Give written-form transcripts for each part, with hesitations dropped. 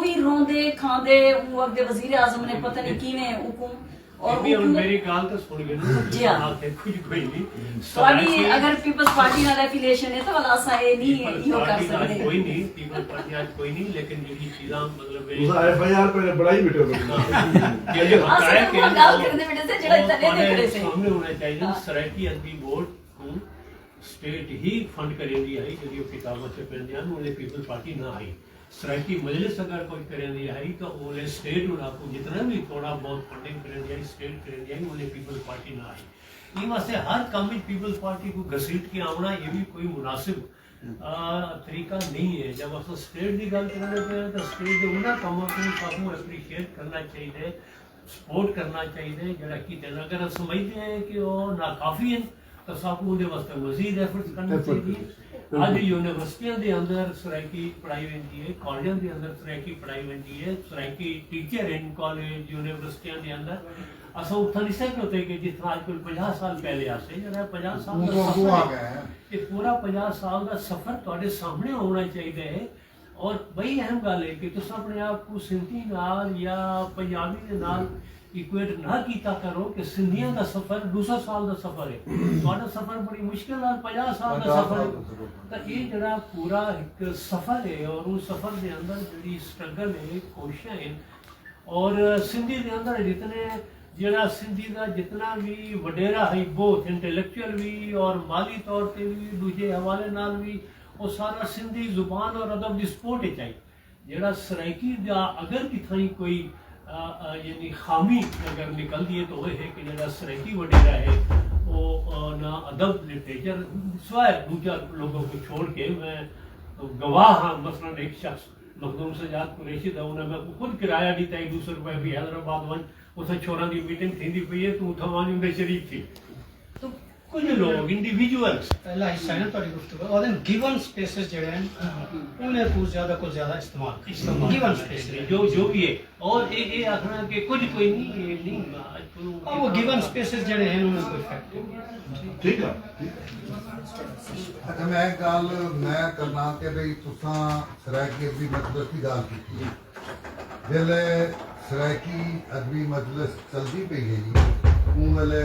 भी रोंदे खांदे वक्त वजीर आजम ने पता नहीं किवें हुकुम और मेरी गाल तो सुन गए जी हां कुछ कोई नहीं सवाली अगर पीपल्स पार्टी नाल एफिलिएशन है तो वाला असा ए नहीं यो कर सकते कोई नहीं पीपल्स पार्टी आज कोई नहीं लेकिन जेडी चीज़ां मतलब उस एफआईआर पे बड़ाई बैठे हो ये जो हकाया के गाल करने बेटे से जेड़ा इतना नहीं करे से सामने होना चाहिए सरायकी अदबी बोर्ड को स्टेट ही फंड करेंदी आई जो किताबों से पेंदियां उन्हें पीपल्स पार्टी ना आई सरायकी मजलिस अगर कोई करेंदी आई तो उन्हें स्टेट आपको जितना भी थोड़ा बहुत फंडिंग करेंदी आई स्टेट करेंदी आई उन्हें पीपल्स पार्टी ना आई ये वास्ते हर काम में पीपल्स पार्टी को घसीट के आना ये भी कोई मुनासिब तरीका नहीं है जब आप स्टेट की गल करने पे तो स्टेट के उन्होंने कामों को काफी अप्रीशिएट करना चाहिए सपोर्ट करना चाहिए जरा कि अगर आप समझते हैं कि वो नाकाफी है तो साकू उनके वास्ते मजीद एफर्ट्स करना चाहिए आज यूनिवर्सिटियों के अंदर सरायकी पढ़ाई होती है कॉलेजों के अंदर सरायकी पढ़ाई होती है सरायकी टीचर इन कॉलेज यूनिवर्सिटियों के अंदर असा उठा नहीं सकते होते कि जितना आज कोई 50 साल पहले आसे जरा 50 साल का सफर ये पूरा 50 साल का सफर तुम्हारे सामने होना चाहिए है और वही अहम गल है कि तुम अपने आप को सिंधी नाल या पंजाबी के नाल इक्वेट ना कीता करो कि सिंधियों का सफर 200 साल का सफर है तुम्हारा सफर बड़ी मुश्किल नाल 50 साल का सफर है तो ये जरा पूरा एक सफर है और उस सफर के अंदर जी स्ट्रगल है कोशिशें हैं और सिंधी के अंदर जितने जरा सिंधी का जितना भी वडेरा है बोथ इंटेलेक्चुअल भी और माली तौर पर भी दूसरे हवाले नाल भी वो सारा सिंधी जुबान और अदब की सपोर्ट ही चाहिए जरा सरायकी का अगर किथाई कोई यानी खामी अगर निकलती है तो वह है कि जरा सरायकी वडेरा है वो ना अदब लिटरेचर स्वाय दूसरा लोगों को छोड़ के मैं गवाह हाँ मसलन एक शख्स मखदूम सजाद कुरैशी था उन्हें मैं खुद किराया दी था 200 रुपए भी हैदराबाद वन उसे छोरा की मीटिंग थी पई है तू उठा वहां उनके शरीक थी तो कुछ लोग इंडिविजुअल्स पहला हिस्सा है ना थोड़ी गुफ्तगू और देन गिवन स्पेसेस जेडे हैं उन्हें कुछ ज्यादा इस्तेमाल गिवन स्पेसेस जो भी है और ये आखना कि कुछ कोई नहीं ये नहीं और वो गिवन स्पेसेस जेडे हैं उन्हें कोई इफेक्ट ठीक है अच्छा मैं एक गल मैं करना कि भाई तुसां सरायकी अदबी मजलिस की गल की जेल्लै सरायकी अदबी मजलिस चलती पई है जी उस वेले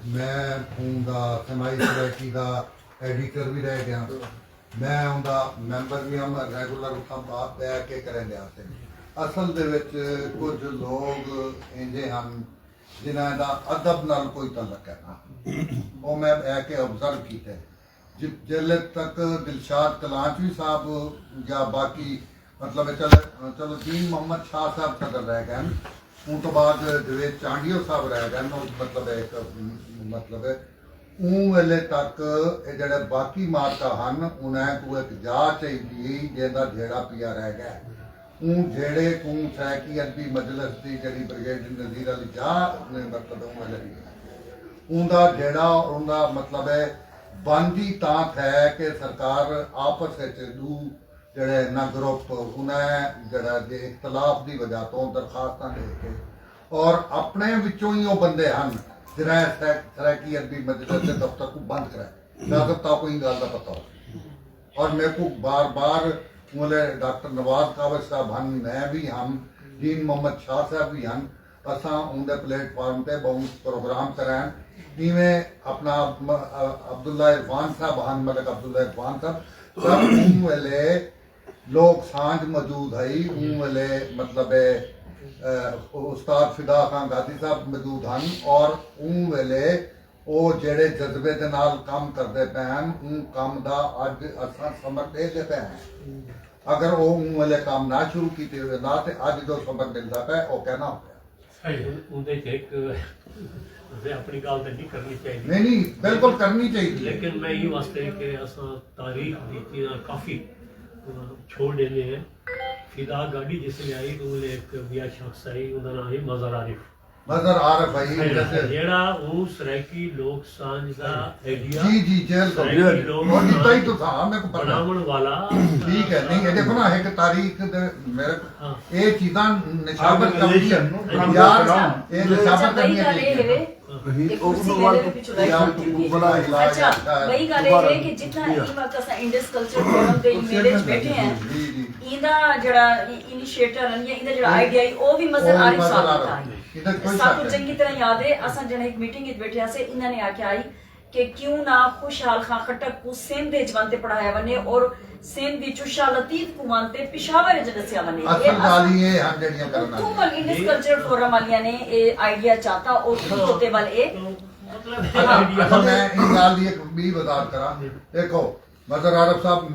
मैं उनका समाई सरायकी का एडिटर भी रह गया मैं उनका मैंबर भी हम रेगुलर उत्थां बात बह के करें गया असल दे विच कुछ लोग इंजे हैं जिन्हां दा अदब नाल कोई तल्लक है ना वो मैं बह के ऑब्जर्व किया जिले तक दिलशाद कलांचवी साहब या बाकी मतलब चलो दीन मोहम्मद शाह साहब सदर रह गए उन तो बाद जवेद चांडियो साहब रह गए मतलब एक मतलब वेले तक जेडे बाकी मार्का हैं उन्हें को एक जा चाहिए जिहदा जेड़ा पिया रह गया जेड़े को सरायकी अदबी मजलिस की जी ब्रिगेडियर नज़ीर अली जा ने मतलब उनका जेड़ा उनका मतलब है बनती तांत है कि सरकार आपस दू जड़े ना ग्रुप उन्हें जड़ा इख्तलाफ की वजह तो दरखास्त दे के और अपने विचों ही वो बंदे हैं जिन्हें सरायकी अदबी मजलिस के दफ्तर को बंद कराए इजाजत को ही गल का पता हो और मेरे को बार बार बोले डॉक्टर नवाज कावज साहब हैं मैं भी हम दीन मोहम्मद शाह साहब भी हैं असा उनके प्लेटफॉर्म पर बहुत प्रोग्राम कराएं इवें अपना अब्दुल्ला इरफान साहब हैं मलिक अब्दुल्ला इरफान साहब सब उन वेले लोग सांझ मौजूद है उन वेले मतलब उस्ताद फिदा खान गादी साहब मौजूद हैं और उन वेले वो जेड़े जज्बे दे नाल काम करते पे हैं उन काम दा अज असां सबक देते पे हैं अगर वो उन वेले काम ना शुरू कीते हुए ना ते अज जो सबक मिलता पे वो कहना हो उनदे एक अपनी गल तो नहीं करनी चाहिए नहीं बिल्कुल करनी चाहिए लेकिन मैं ये वास्ते कि असां तारीख दी चीज़ां काफ़ी छोड़ देने हैं फिदा गाड़ी जिसले आई तो एक बिया शख्स आई उनका नाम है मज़र आरिफ भाई जेड़ा वो सरायकी लोक सांझ दा आइडिया जी जेल को और इतना ही तो था मैं को बनावन वाला ठीक है नहीं ये देखो ना एक तारीख मेरे ये चीज़ां निशाबत करनी है यार ये निशाबत करनी है वही गल है कि जितना ई वक्त असा इंडस कल्चर फोरम पे मैरिज बैठे हैं ਇਹਦਾ ਜਿਹੜਾ ਇਨੀਸ਼ੀਏਟਰ ਹੈ ਜਾਂ ਇਹਦਾ ਜਿਹੜਾ ਆਈਡੀਆ ਹੈ ਉਹ ਵੀ ਮਜ਼ਰ ਆਰਿਫ ਸਾਹਿਬ ਦਾ ਇਹਦਾ ਕੋਈ ਸਾਨੂੰ ਚੰਗੀ ਤਰ੍ਹਾਂ ਯਾਦ ਹੈ ਅਸਾਂ ਜਿਹੜਾ ਇੱਕ ਮੀਟਿੰਗ ਵਿੱਚ ਬੈਠਿਆ ਸੀ ਇਹਨਾਂ ਨੇ ਆਖਿਆ ਆਈ ਕਿ क्यों ना खुशहाल खां खट्टक को सेंध दे जवंते पढ़ाया वने और सेंध दी चुशा लतीफ को मानते पेशावर ज दस्या वने ਅਸਲ ਗੱਲ ਇਹ ਹਨ ਜਿਹੜੀਆਂ ਕਰਨਾ तुम वाल इंडियन कल्चर फोरम वालियां ने ये आइडिया चाहता और खुद होते वाल ए ਅਸਲ ਮੈਂ ਇਹ ਗੱਲ ਦੀ ਇੱਕ ਵੀ ਵਜ਼ਾਹਤ ਕਰਾਂ ਦੇਖੋ ਮਜ਼ਰ ਆਰਿਫ ਸਾਹਿਬ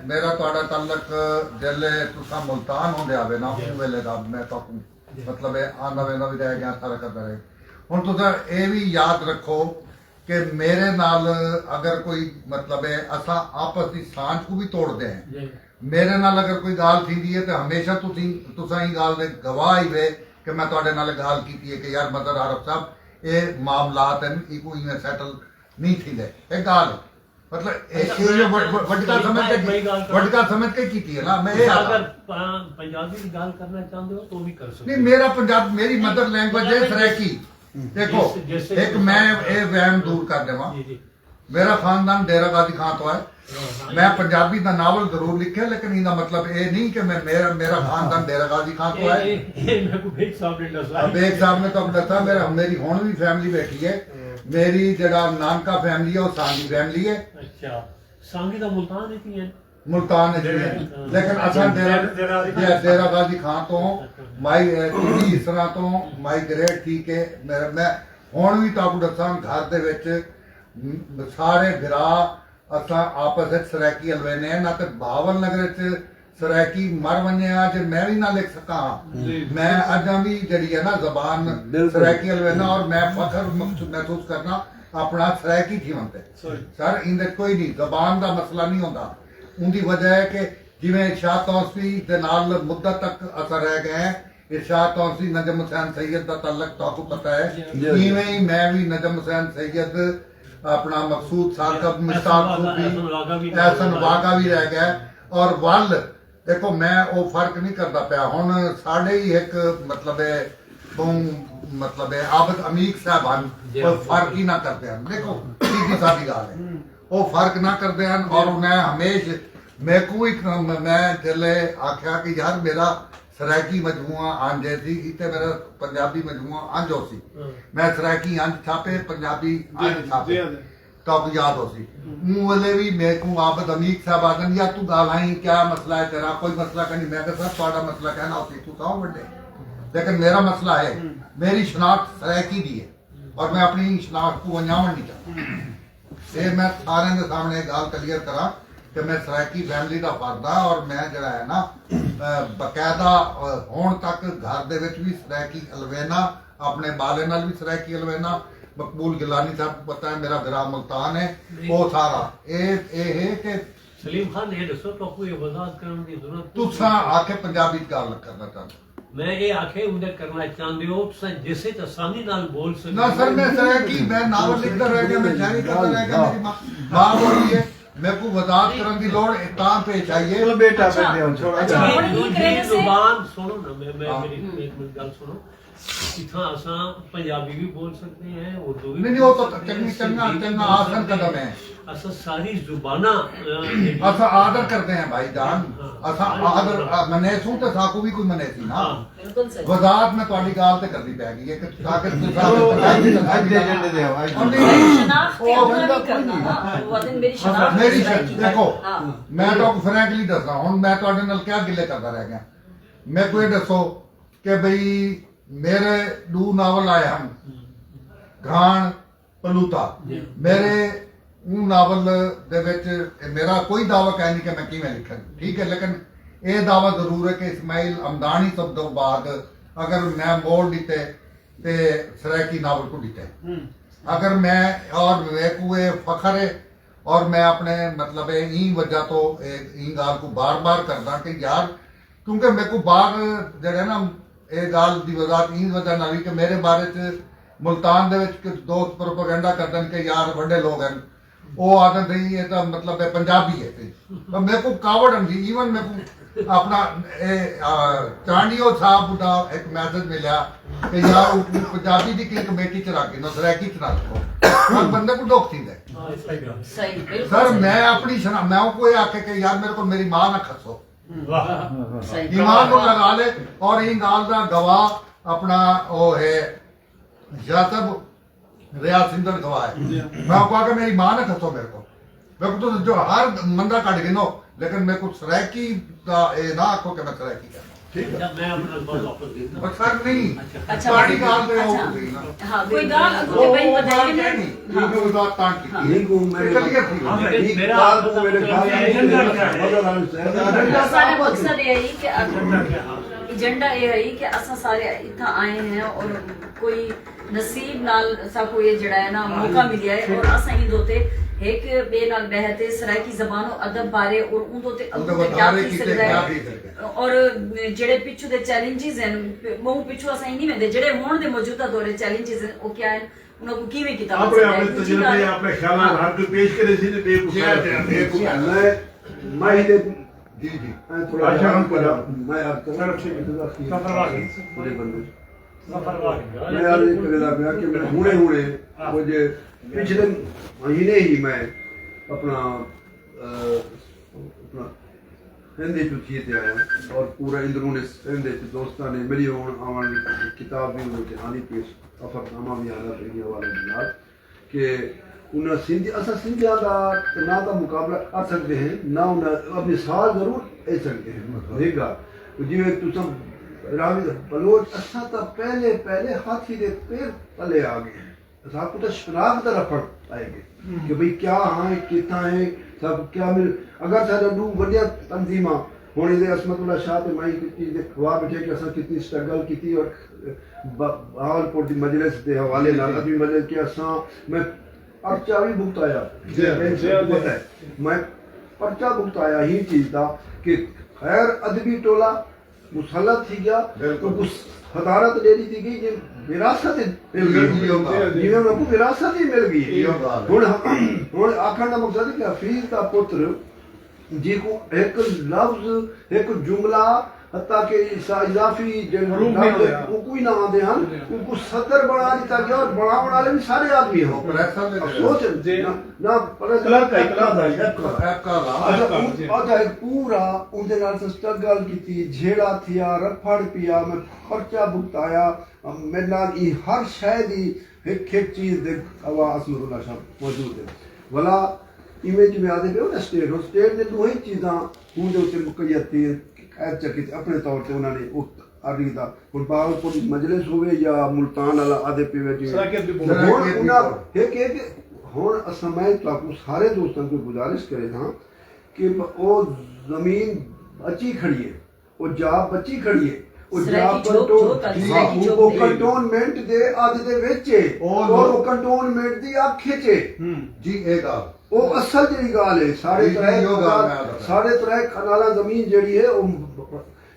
ਮੇਰਾ ਤੁਹਾਡਾ ਤਾਲੁਕ ਜਿਲੇ ਤੁਸੀਂ ਮੁਲਤਾਨ ਹੁੰਦੇ ਆਵੇ ਨਾ ਉਹ ਵੇਲੇ ਦਾ ਮੈਂ ਤੁਹਾਨੂੰ ਮਤਲਬ ਆਂਦਾ ਵੇਂਦਾ ਵੀ ਰਹਿ ਗਿਆ ਸਾਰਾ ਕਰਦਾ ਰਹੇ ਹੁਣ ਤੁਸੀਂ ਇਹ ਵੀ ਯਾਦ ਰੱਖੋ ਕਿ ਮੇਰੇ ਨਾਲ ਅਗਰ ਕੋਈ ਮਤਲਬ ਹੈ ਅਸਾਂ ਆਪਸ ਦੀ ਸਾਂਝ ਨੂੰ ਵੀ ਤੋੜਦੇ ਹਾਂ ਮੇਰੇ ਨਾਲ ਅਗਰ ਕੋਈ ਗੱਲ ਥੀਂਦੀ ਹੈ ਤੇ ਹਮੇਸ਼ਾ ਤੁਸੀਂ ਇਹ ਗੱਲ ਦੇ ਗਵਾਹ ਹੀ ਵੇ ਕਿ ਮੈਂ ਤੁਹਾਡੇ ਨਾਲ ਗੱਲ ਕੀਤੀ ਹੈ ਕਿ ਯਾਰ ਮਜ਼ਰ ਆਰਿਫ ਸਾਹਿਬ ਇਹ ਮਾਮਲਾਤ ਹਨ ਇਹ ਕੋਈ ਇਵੇਂ ਸੈਟਲ ਨਹੀਂ ਥੀਂਦੇ ਇਹ ਗੱਲ मतलब ये वडका समझ के की है ना मैं अगर पंजाबी की गाल करना चाहते हो तो भी कर सकते नहीं मेरा पंजाब मेरी मदर लैंग्वेज है सराइकी देखो एक मैं ये वहम दूर कर देवा मेरा खानदान डेरा गाजी खां तो है मैं पंजाबी का नावल जरूर लिखे लेकिन इनका मतलब ये नहीं कि मैं मेरा खानदान डेरा गाजी खां तो है बेग साहब ने तो दसा मेरी हुण भी फैमिली बैठी है मेरी जड़ा नानका फैमिली है वो सांगी फैमिली है अच्छा सांगी का मुल्तान है मुल्तान है लेकिन असा डेरा गाजी खां तो माई इस तरह तो माई ग्रेट ठीक है मैं हुण भी तुहानू दसां घर दे विच सारे भिरा असा आपस विच सराइकी हलवेने ना ते भावल नगर च सराइकी मर वने जे मैं भी ना लिख सका मैं अजा भी जड़ी है ना जबान सराइकी हलवेना और मैं फखर महसूस करना अपना सराइकी जीवन ते सर इंदे कोई नहीं जबान का मसला नहीं होता उनकी वजह है कि जिवें शाह तौसीफी दे नाल मुद्दत तक असर रह गए हैं शाह तौसीफी नजम हुसैन सैयद का तल्लक तुहानू पता है इवें ही मैं भी नजम हुसैन सैयद अपना मकसूद साकब मुश्ताक एहसन वागा भी रह गया और वल देखो मैं वो फर्क नहीं करता पाया हुण साडे ही एक मतलब है तो मतलब है आबद अमीक साहब हन वो फर्क ही ना करते हैं देखो सीधी सादी गल है वो फर्क ना करते हैं और उन्हें हमेशा मैं कोई मैं जिले आख्या कि यार मेरा सराइकी मजमूआ अंज सी इतने मेरा पंजाबी मजमूआ अंज हो सी मैं सराइकी अंज छापे पंजाबी अंज छापे तब याद हो सी मुंह वाले भी मेरे को आबद अमीक साहब आदन यार तू गाल आई क्या मसला है तेरा कोई मसला का नहीं मैं कहता थोड़ा मसला कहना होती तू कहो बड़े लेकिन मेरा मसला है मेरी शनाख्त सराइकी दी है और मैं अपनी शनाख्त को अंजामन नहीं चाहता ये मैं सारे के सामने गाल क्लियर करा कि मैं सराइकी फैमिली का फर्द हाँ और मैं जरा है ना बकायदा होने तक घर दे विच भी सराइकी हलवेना अपने बाले नाल भी सराइकी हलवेना मकबूल गिलानी साहब पता है मेरा ग्राम मुल्तान है वो सारा ये है कि सलीम खान ये दसो तो कोई वजाहत करने की जरूरत तुसा आके पंजाबी गल करना चाहते मैं ये आखे उधर करना चाहते हो जैसे आसानी नाल बोल सकते ना सर मैं सराइकी मैं नावल लिखता रह गया मैं शायरी करता रह गया मेरी मां बोली है मेरे को वजाहत करने की लोड़ तां पेश आई है चलो बेटा बैठे हो छोड़ो दूसरी जुबान सुनो ना मैं मेरी एक मिनट गल सुनो इतना असा पंजाबी भी बोल सकते हैं उर्दू भी नहीं वो तो चंगा आसन कदम है असा सारी जुबाना असा आदर करते हैं भाई जान असा आदर मनेसू तो साकू भी कोई मनेसी ना बिल्कुल सही वजाहत में तुम्हारी गाल ते करनी पैगी है कि ताकि एजेंडे दे शनाख्त के अपना नहीं करना ना वो दिन मेरी शनाख्त मेरी सराइकी देखो हाँ। मैं तो फ्रैंकली दसदा हुन मैं ਤੁਹਾਡੇ ਨਾਲ क्या गिले करता रह गया मैं कोई दसो कि भाई मेरे दो नावल आए हम घाण पलूता मेरे ਉਹ ਨਾਵਲ ਦੇ ਵਿੱਚ ਮੇਰਾ ਕੋਈ ਦਾਵਾ ਕਹਿ ਨਹੀਂ ਕਿ ਮੈਂ ਕਿਵੇਂ ਲਿਖਾਂ ਠੀਕ ਹੈ ਲੇਕਿਨ ਇਹ ਦਾਵਾ ਜ਼ਰੂਰ ਹੈ ਕਿ ਇਸਮਾइल ਅਮਦਾਨੀ ਸਭ ਤੋਂ ਬਾਅਦ ਅਗਰ ਮੈਂ ਮੋੜ ਦਿੱਤੇ ਤੇ ਸਰਾਇਕੀ ਨਾਵਲ को ਦਿੱਤੇ अगर मैं और मेरे को ये फखर है और मैं अपने मतलब ई वजह तो ई गाल को बार बार करदा कि यार क्योंकि मेरे को बार जड़े ना ये गाल दी वजाहत ई वजह नाल कि मेरे बारे च मुल्तान दे विच कुछ दोस्त प्रोपेगेंडा करदन कि यार बड़े लोग हैं वो आदत नहीं है तो मतलब है पंजाबी है तो मेरे को कावड़ थी इवन मेरे को अपना चांडियो साहब का एक मैसेज मिला कि यार पंजाबी की कमेटी च रख के सराइकी च रखो और बंदे को दुख थी सही बिल्कुल सर मैं अपनी मैं कोई आखे कि यार मेरे को मेरी मां ना खसो वाह सही ईमान को लगा ले और इन गाल का गवाह अपना वो है यातब रियाज सिंधन गवाह है मैं आपको आके मेरी मां ने खसो मेरे को तो जो हर मंदा काट गिनो लेकिन मैं कुछ सरायकी का ए ना आखो कि मैं सरायकी कहना ठीक है मैं अपना बहुत वापस देता पर सर नहीं अच्छा पार्टी गाल पे हो अच्छा गई ना हाँ कोई गाल अगले भाई बताइए ना हाँ क्योंकि उस बात तांट की नहीं को लेकिन मेरा सारे मकसद ये है कि हाँ। एजेंडा ये है कि असा सारे इतना आए हैं और कोई नसीब नाल सा कोई ये जड़ा है ना मौका मिलिया है और असा ही दोते एक बे नाल बहते सरायकी ज़बान और अदब बारे और उन दोते उनके क्या बतारे की की सकदा क्या है की सकदा और जेड़े पिछू दे चैलेंजेस हैं बहु पिछू असा ही नहीं वेंदे जेड़े होण दे मौजूदा दौरे चैलेंजेस हैं वो क्या है उनको को किवें कीता जा अपने सकदा है अपने दूजी तजुर्बे गल- अपने ख्याल हर कोई पेश करे सी ने मैं ही जी जी थोड़ा आराम करा मैं आप पूरे बंदे मैं आज एक करेदा गया कि मैं हुणे मुझे पिछले महीने ही मैं अपना अपना हिंदी चु थी ते आया और पूरा इंदरून हिंदी च दोस्तां ने मेरी आवन किताब भी उन्हें आनी पेश अफरनामा भी आना पे हवाले नाल कि उन्हें सिंधी असा सिंधिया का ना का मुकाबला कर सकते हैं ना उन्हें अपनी साल जरूर दे सकते हैं देगा जिਵੇਂ तुम रावी बलोच असा तो पहले हाथी दे पैर तले आ गए असा को तो शनाख्त रफड़ आएंगे कि भाई क्या हाँ कितना है सब क्या मिल अगर साडा दू वडिया तंजीमा होने दे असमतुल्ला शाह ते माई की दे खवा बैठे कि असा कितनी स्ट्रगल की और बहावलपुर दी मजलिस दे हवाले नाल अभी मजलिस के असा मैं पर्चा भी भुगताया मैं पर्चा भुगताया ही चीज था कि खैर अदबी टोला मुसलत थी गया तो उस हदारत दे दी गई जे विरासत मिल गई जिवें उनको विरासत ही मिल गई हुण आखण का मकसद है कि हफीज का पुत्र जी को एक लफ्ज एक जुमला हत्ता के इजाफी वो कोई ना आते हैं उनको सदर बना दिया गया और बनाने वाले भी सारे आदमी हो सोच ना अच्छा एक पूरा उनके नाल से स्ट्रगल की झेड़ा थिया रफड़ पिया मैं खर्चा भुगताया मेरे नाल ई हर शायद ही एक चीज दे अवा असमतुल्ला शाह मौजूद है वाला इमेज में आते पे स्टेट ने दो ही चीज़ां उनके उत्ते मुकैयत थी खैर चकी अपने तौर पे उन्होंने वो आदि दा हुन बहावलपुर दी मजलिस होवे या मुल्तान वाला आदे पे जी एक हुन असां मैं ताकू सारे दोस्तों को गुजारिश करे था कि वो जमीन बची खड़ी है वो जा बची खड़ी है वो कंटोनमेंट दे आदि दे विच है और वो कंटोनमेंट दी आखे च जी एक आप वो असल जी गाल है साढ़े त्रै कनाला जमीन जड़ी है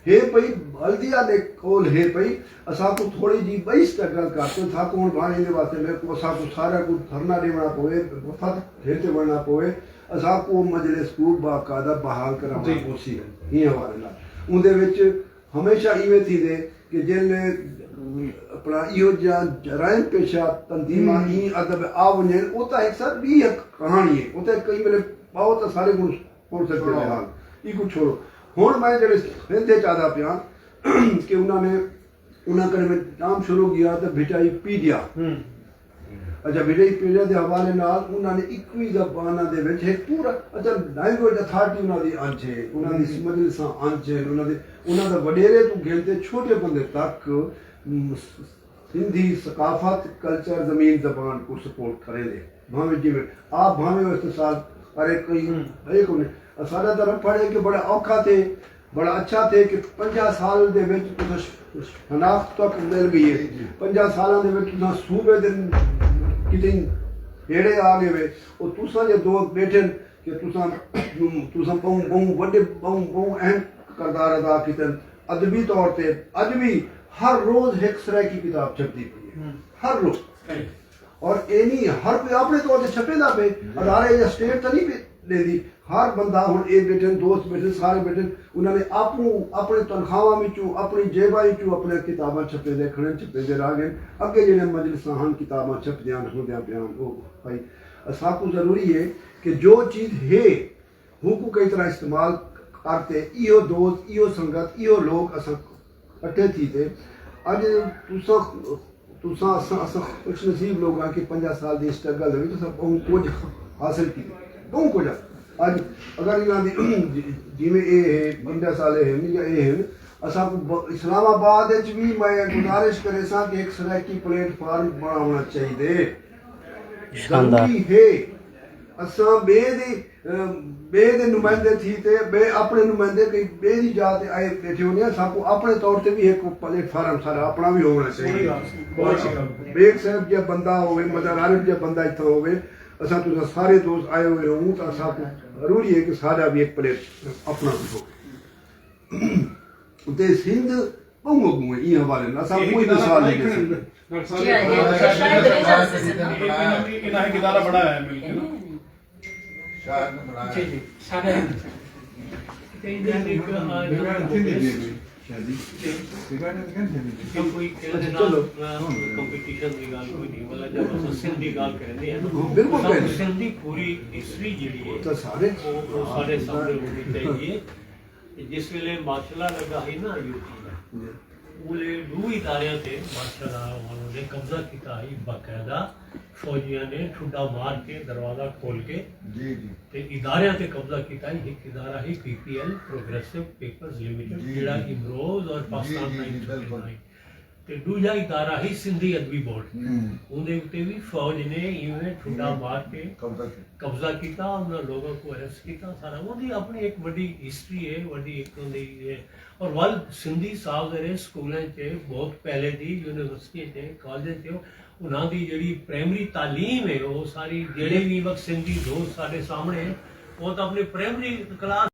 हे पई बल्दिया ने कोल हे पई असा को थोड़ी जी बई स्ट्रगल करते था कौन बाने दे वास्ते मेरे को असा को सारा को धरना देना पवे वफात हेते बनना पवे असा को मजलिस को बाकायदा बहाल कराना पोसी है ये हवाले ना उनदे विच हमेशा इवें थी दे कि जेले अपना इहो जराइम पेशा तंजीमा ई अदब आवने उता एक साथ भी एक कहानी है उते कई मेरे बहुत सारे गुण हो सकते हैं हाल ई को छोड़ो हुन मैं जड़े रहंदे चाहता पिया कि उन्होंने करे में नाम शुरू किया तो भिटाई पीडिया अच्छा भिटाई पीडिया दे हवाले नाल उन्होंने इक्वी ज़बान दे विच एक पूरा अच्छा लैंग्वेज अथॉरिटी उन्हां दी अंच है उन्हां दी मजलिसां अंच है उन्हां दा वडेरे तो गिनते छोटे बंदे तक सिंधी सकाफत कल्चर जमीन जबान को सपोर्ट करे दे भावे जिवें आप भावे इस्तेसाल अरे कोई एक ने साडा तरफ पढ़े कि बड़ा औखा थे बड़ा अच्छा थे कि 50 साल दे विच तुस शनाख्त तक मिल गई है 50 सालां दे विच तुस सूबे दे किते हेड़े आ गए वे और तुसा जे दो बैठे कि तुसा बहु वड्डे बहु अहम किरदार अदा कीते अदबी तौर पे अज भी हर रोज एक तरह की किताब छपती पई है हर रोज और एनी हर कोई अपने तौर पे छपे ना पे अदारे या स्टेट तो नहीं लेदी हर बंदा हुन ए बैठे दोस्त बैठे सारे बैठे उन्होंने अपने तनख्वाहां विचों अपनी जेबां विचों अपने किताबां छपे दे खड़े छपे दे रह गए अगे जेड़े मजलिसां हन किताबां छपदियां होंदियां बयान ओ भाई असा को जरूरी है कि जो चीज है वो को कई तरह इस्तेमाल करते इहो दोस्त इहो संगत इहो लोग असां इकट्ठे थी थे अज तुसां असां खुश नसीब लोग आं कि 50 साल की स्ट्रगल दे विच असां बहुत कुछ हासिल की बहुत कुछ अज अगर इन्हां दी जिवें ये है इंडस वाले हैं या ये हैं असां को इस्लामाबाद विच भी मैं गुजारिश करे सा कि एक सराइकी प्लेटफार्म बनाना चाहिए जरूरी है असां बे दे नुमाइंदे थी ते बे अपने नुमाइंदे कई बे दी जात आए बैठे होने सब को अपने तौर पे भी एक प्लेटफार्म सारा अपना भी होना चाहिए बेग साहब जब बंदा होवे मदर आरिफ जब बंदा इतना होवे असां तुसा सारे दोस्त आए हुए हों तो असां को जरूरी है कि सारा भी एक प्लेट अपना हो ते सिंध बहु अगुए ई हवाले ना सब कोई मिसाल नहीं दे सकते जी हाँ, शायद रेजा से सिंध इन्हें कितारा बड़ा है मिलके ना शायद ने बनाया जी जी सारे कोई कंपटीशन की गल कोई नहीं मतलब जब अस सिंध की गल करते हैं बिल्कुल तो कहते सिंध की पूरी हिस्ट्री जी है तो सारे वो सारे सामने होनी चाहिए जिस वेले मार्शल लगा है ना यूपी में ਉਹਲੇ ਦੋ ਇਦਾਰਿਆਂ ਤੇ ਮਾਰਸ਼ਲ ਵਾਲੋਂ ਨੇ ਕਬਜ਼ਾ ਕੀਤਾ ਹੈ ਬਾਕਾਇਦਾ ਫੌਜੀਆਂ ਨੇ ਠੁੱਡਾ ਮਾਰ ਕੇ ਦਰਵਾਜ਼ਾ ਖੋਲ ਕੇ जी जी ਤੇ ਇਦਾਰਿਆਂ ਤੇ ਕਬਜ਼ਾ ਕੀਤਾ ਹੈ ਇੱਕ ਇਦਾਰਾ ਹੈ ਪੀਪੀਐਲ ਪ੍ਰੋਗਰੈਸਿਵ ਪੇਪਰਸ ਲਿਮਿਟਡ ਜੀ, ਜਿਹੜਾ ਜੀ। ਇਮਰੋਜ਼ ਔਰ ਪਾਕਿਸਤਾਨ ਜੀ, ਦਾ ਜੀ, ਬਿਲਕੁਲ। ਤੇ ਦੂਜਾ ਇਦਾਰਾ ਹੈ ਸਿੰਧੀ ਅਦਬੀ ਬੋਰਡ ਉਹਦੇ ਉੱਤੇ ਵੀ ਫੌਜ ਨੇ ਇਵੇਂ ਠੁੱਡਾ ਮਾਰ ਕੇ कब्जा किया कब्जा किया उन्होंने लोगों को अरेस्ट किया सारा वो भी अपनी एक बड़ी हिस्ट्री है बड़ी एक है और वल सिंधी साहब जेह्ड़े स्कूलें च बहुत पहले दी यूनिवर्सिटी च कॉलेज च उन्हां दी जेह्ड़ी प्राइमरी तालीम है वो सारी जेह्ड़े भी वक्त सिंधी दोस्त साढ़े सामने वो तो अपनी प्राइमरी क्लास